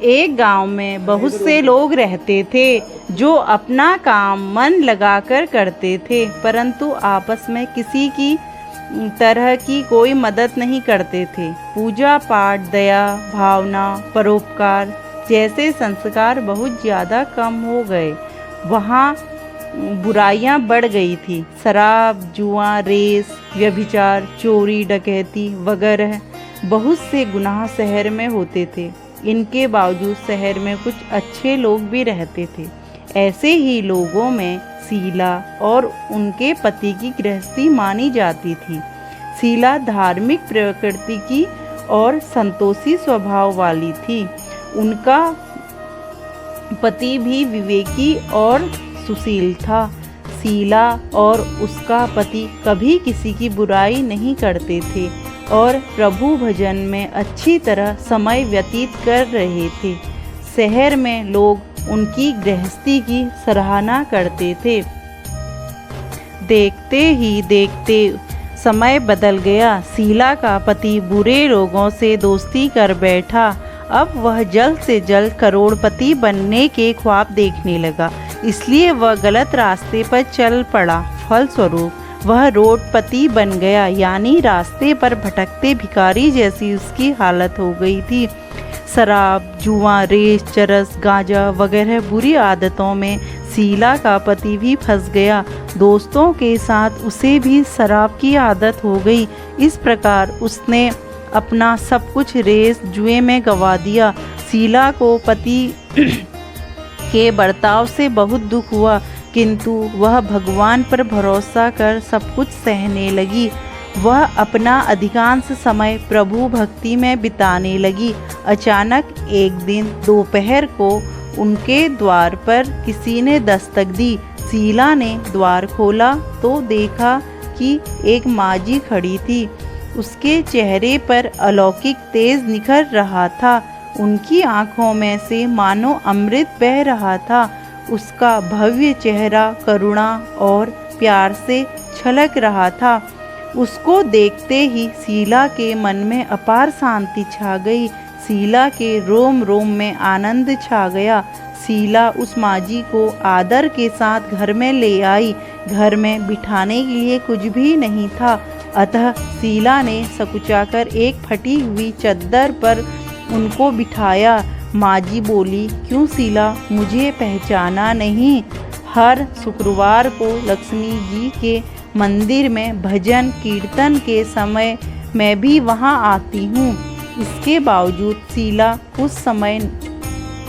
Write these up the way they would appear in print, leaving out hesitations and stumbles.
एक गांव में बहुत से लोग रहते थे जो अपना काम मन लगाकर करते थे, परंतु आपस में किसी की तरह की कोई मदद नहीं करते थे। पूजा पाठ, दया भावना, परोपकार जैसे संस्कार बहुत ज़्यादा कम हो गए। वहाँ बुराइयां बढ़ गई थी। शराब, जुआ, रेस, व्यभिचार, चोरी, डकैती वगैरह बहुत से गुनाह शहर में होते थे। इनके बावजूद शहर में कुछ अच्छे लोग भी रहते थे। ऐसे ही लोगों में शीला और उनके पति की गृहस्थी मानी जाती थी। शीला धार्मिक प्रकृति की और संतोषी स्वभाव वाली थी। उनका पति भी विवेकी और सुशील था। शीला और उसका पति कभी किसी की बुराई नहीं करते थे और प्रभु भजन में अच्छी तरह समय व्यतीत कर रहे थे। शहर में लोग उनकी गृहस्थी की सराहना करते थे। देखते ही देखते समय बदल गया। शीला का पति बुरे लोगों से दोस्ती कर बैठा। अब वह जल्द से जल्द करोड़पति बनने के ख्वाब देखने लगा, इसलिए वह गलत रास्ते पर चल पड़ा। फलस्वरूप वह रोडपति बन गया, यानी रास्ते पर भटकते भिखारी जैसी उसकी हालत हो गई थी। शराब, जुआ, रेस, चरस, गांजा वगैरह बुरी आदतों में शीला का पति भी फंस गया। दोस्तों के साथ उसे भी शराब की आदत हो गई। इस प्रकार उसने अपना सब कुछ रेस जुए में गंवा दिया। शीला को पति के बर्ताव से बहुत दुख हुआ, किंतु वह भगवान पर भरोसा कर सब कुछ सहने लगी। वह अपना अधिकांश समय प्रभु भक्ति में बिताने लगी। अचानक एक दिन दोपहर को उनके द्वार पर किसी ने दस्तक दी। शीला ने द्वार खोला तो देखा कि एक माजी खड़ी थी। उसके चेहरे पर अलौकिक तेज निखर रहा था। उनकी आंखों में से मानो अमृत बह रहा था। उसका भव्य चेहरा करुणा और प्यार से छलक रहा था। उसको देखते ही शीला के मन में अपार शांति छा गई। शीला के रोम रोम में आनंद छा गया। शीला उस माजी को आदर के साथ घर में ले आई। घर में बिठाने के लिए कुछ भी नहीं था, अतः शीला ने सकुचाकर एक फटी हुई चद्दर पर उनको बिठाया। माजी बोली, क्यों शीला, मुझे पहचाना नहीं? हर शुक्रवार को लक्ष्मी जी के मंदिर में भजन कीर्तन के समय मैं भी वहां आती हूँ। इसके बावजूद शीला कुछ समय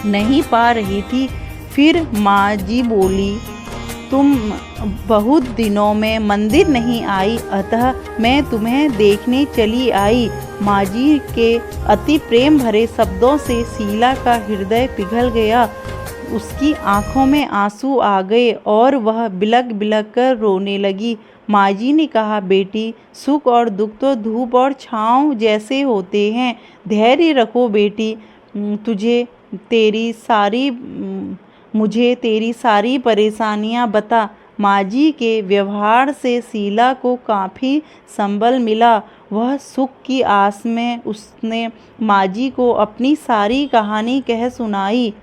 नहीं पा रही थी। फिर माँ जी बोली, तुम बहुत दिनों में मंदिर नहीं आई, अतः मैं तुम्हें देखने चली आई। माँ जी के अति प्रेम भरे शब्दों से शीला का हृदय पिघल गया। उसकी आंखों में आंसू आ गए और वह बिलक बिलक कर रोने लगी। माँ जी ने कहा, बेटी, सुख और दुख तो धूप और छाँव जैसे होते हैं। धैर्य रखो बेटी। मुझे तेरी सारी परेशानियां बता। माँ जी के व्यवहार से शीला को काफ़ी संबल मिला। वह सुख की आस में उसने माँ जी को अपनी सारी कहानी कह सुनाई।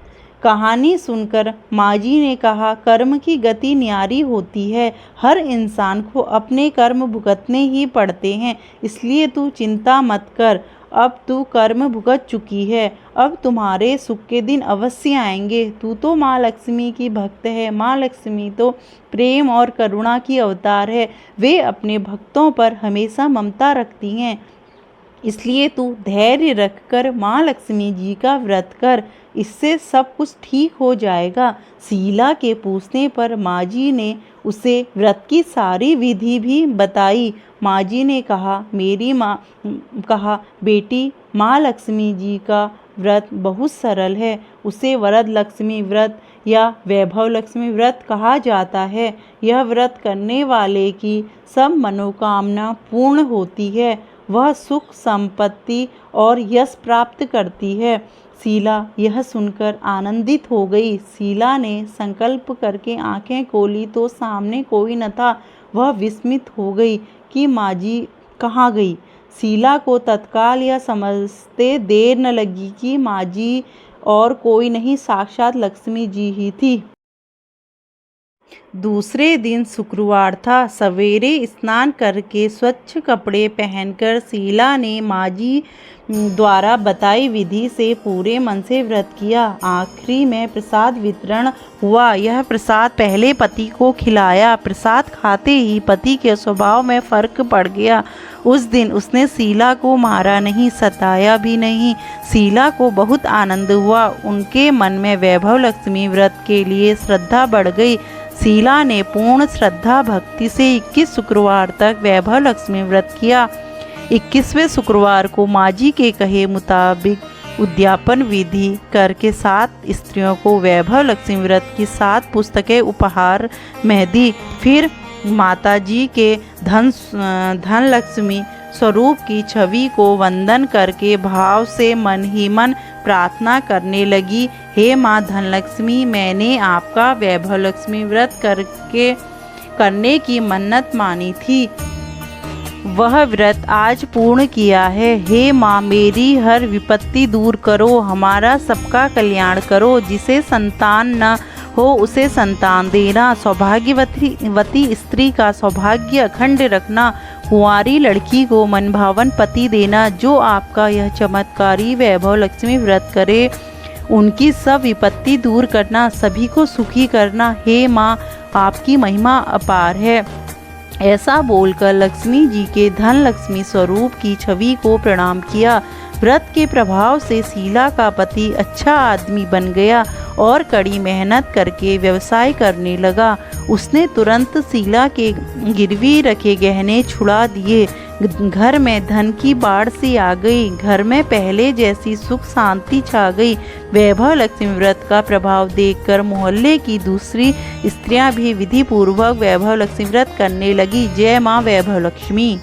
कहानी सुनकर माँ जी ने कहा, कर्म की गति न्यारी होती है। हर इंसान को अपने कर्म भुगतने ही पड़ते हैं, इसलिए तू चिंता मत कर। अब तू कर्म भुगत चुकी है, अब तुम्हारे सुख के दिन अवश्य आएंगे। तू तो माँ लक्ष्मी की भक्त है। माँ लक्ष्मी तो प्रेम और करुणा की अवतार है। वे अपने भक्तों पर हमेशा ममता रखती हैं। इसलिए तू धैर्य रखकर माँ लक्ष्मी जी का व्रत कर, इससे सब कुछ ठीक हो जाएगा। शीला के पूछने पर माँ जी ने उसे व्रत की सारी विधि भी बताई। माँ जी ने कहा, बेटी, माँ लक्ष्मी जी का व्रत बहुत सरल है। उसे वरद लक्ष्मी व्रत या वैभव लक्ष्मी व्रत कहा जाता है। यह व्रत करने वाले की सब मनोकामना पूर्ण होती है। वह सुख, संपत्ति और यश प्राप्त करती है। शीला यह सुनकर आनंदित हो गई। शीला ने संकल्प करके आंखें खोली तो सामने कोई न था। वह विस्मित हो गई कि माँ जी कहाँ गई। शीला को तत्काल यह समझते देर न लगी कि माँ जी और कोई नहीं, साक्षात लक्ष्मी जी ही थी। दूसरे दिन शुक्रवार था। सवेरे स्नान करके स्वच्छ कपड़े पहनकर शीला ने माँ जी द्वारा बताई विधि से पूरे मन से व्रत किया। आखिरी में प्रसाद वितरण हुआ। यह प्रसाद पहले पति को खिलाया। प्रसाद खाते ही पति के स्वभाव में फर्क पड़ गया। उस दिन उसने शीला को मारा नहीं, सताया भी नहीं। शीला को बहुत आनंद हुआ। उनके मन में वैभव लक्ष्मी व्रत के लिए श्रद्धा बढ़ गई। शीला ने पूर्ण श्रद्धा भक्ति से 21 शुक्रवार तक वैभव लक्ष्मी व्रत किया। 21वें शुक्रवार को माँ जी के कहे मुताबिक उद्यापन विधि करके 7 स्त्रियों को वैभव लक्ष्मी व्रत की 7 पुस्तकें उपहार में दी। फिर माता जी के धन लक्ष्मी स्वरूप की छवि को वंदन करके भाव से मन ही मन प्रार्थना करने लगी, हे माँ धनलक्ष्मी, मैंने आपका वैभव लक्ष्मी व्रत करने की मन्नत मानी थी, वह व्रत आज पूर्ण किया है। हे माँ, मेरी हर विपत्ति दूर करो, हमारा सबका कल्याण करो। जिसे संतान न हो उसे संतान देना, सौभाग्यवती स्त्री का सौभाग्य अखंड रखना, कुंवारी लड़की को मनभावन पति देना। जो आपका यह चमत्कारी वैभव लक्ष्मी व्रत करे उनकी सब विपत्ति दूर करना, सभी को सुखी करना। हे माँ, आपकी महिमा अपार है। ऐसा बोलकर लक्ष्मी जी के धन लक्ष्मी स्वरूप की छवि को प्रणाम किया। व्रत के प्रभाव से शीला का पति अच्छा आदमी बन गया और कड़ी मेहनत करके व्यवसाय करने लगा। उसने तुरंत शीला के गिरवी रखे गहने छुड़ा दिए। घर में धन की बाढ़ सी आ गई। घर में पहले जैसी सुख शांति छा गई। वैभव लक्ष्मी व्रत का प्रभाव देखकर मोहल्ले की दूसरी स्त्रियां भी विधि पूर्वक वैभव लक्ष्मी व्रत करने लगी। जय माँ वैभव लक्ष्मी।